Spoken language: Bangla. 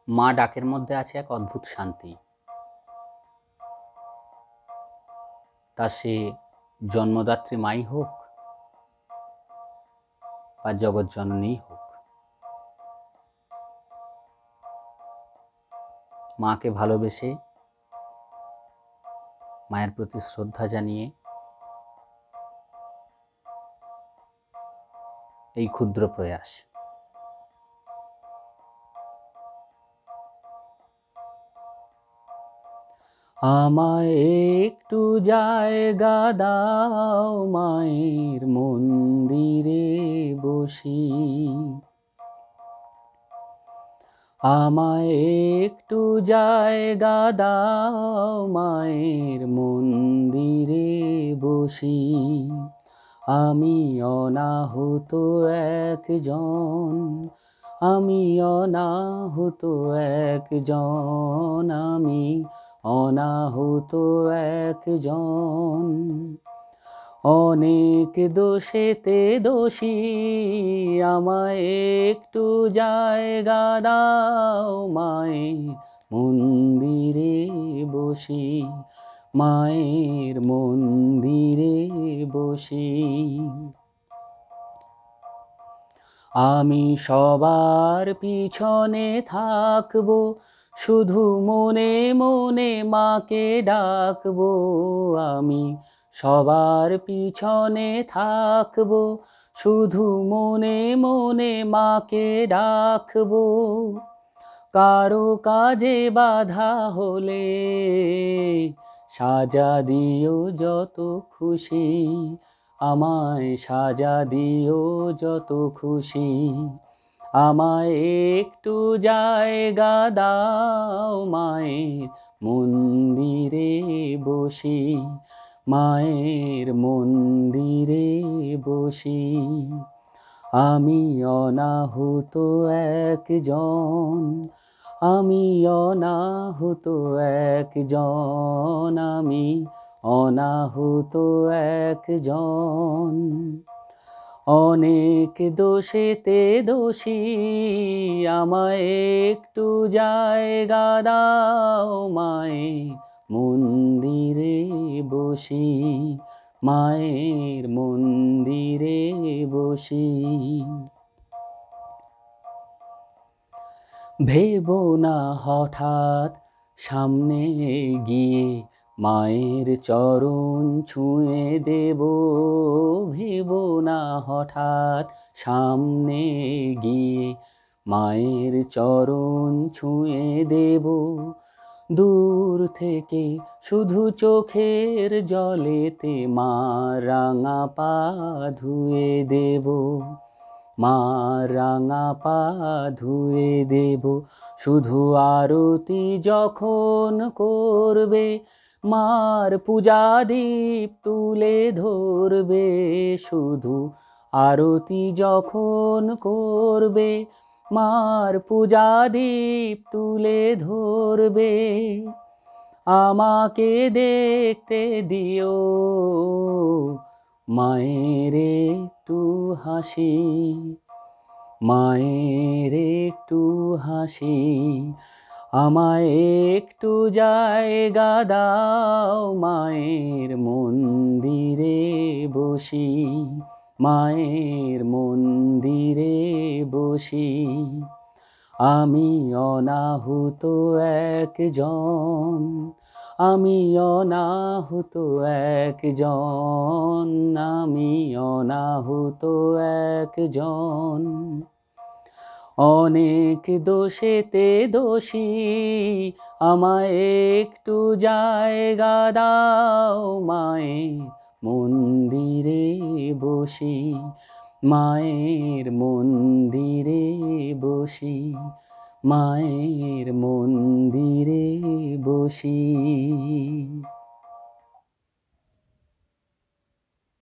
মা ডাকের মধ্যে আছে এক অদ্ভুত শান্তি। তা সে জন্মদাত্রী মাই হোক বা জগৎজননী হোক, মাকে ভালোবেসে মায়ের প্রতি শ্রদ্ধা জানিয়ে এই ক্ষুদ্র প্রয়াস। আমায় একটু জায়গা দাও মায়ের মন্দিরে বসি, আমায় একটু জায়গা দাও মায়ের মন্দিরে বসি। আমি অনাহুত একজন, আমি অনাহুত একজন, আমি অনাহুত একজন। অনেক দোষেতে দোষী, আমায় একটু জায়গা দাও মায়ের মন্দিরে বসি, মায়ের মন্দিরে বসি। আমি সবার পিছনে থাকবো, শুধু মনে মনে মাকে ডাকবো। আমি সবার পিছনে থাকবো, শুধু মনে মনে মাকে ডাকবো। কারো কাজে বাধা হলে সাজা দিও যত খুশি, আমায় সাজা দিও যত খুশি। আমায় একটু জায়গা দাও মায়ের মন্দিরে বসি, মায়ের মন্দিরে বসি। আমি অনাহুত একজন, আমি অনাহুত একজন, আমি অনাহুত একজন। অনেক দোষেতে দোষী, আমায় একটু জায়গা দাও মায়ের মন্দিরে বসি, মায়ের মন্দিরে বসি। ভেবো না হঠাৎ সামনে গিয়ে মায়ের চরণ ছুঁয়ে দেব, ভেবো না হঠাৎ সামনে গিয়ে মায়ের চরণ ছুঁয়ে দেব। দূর থেকে শুধু চোখের জলেতে মা রাঙা পা ধুয়ে দেব, মা রাঙা পা ধুয়ে দেব। শুধু আরতি যখন করবে, মার পূজা দীপ তুলে ধরবে। শুধু আরতি যখন করবে, মার পূজা দীপ তুলে ধরবে। আমাকে দেখতে দিও মায়ের একটু হাসি, মায়ের একটু হাসি। আমায় একটু জায়গা দাও মায়ের মন্দিরে বসি, মায়ের মন্দিরে বসি। আমি অনাহুত একজন, আমি অনাহুত একজন, আমি অনাহুত একজন। অনেক দোষেতে দোষী, আমায় একটু জায়গা দাও মায়ের মন্দিরে বসি, মায়ের মন্দিরে বসি, মায়ের মন্দিরে বসি।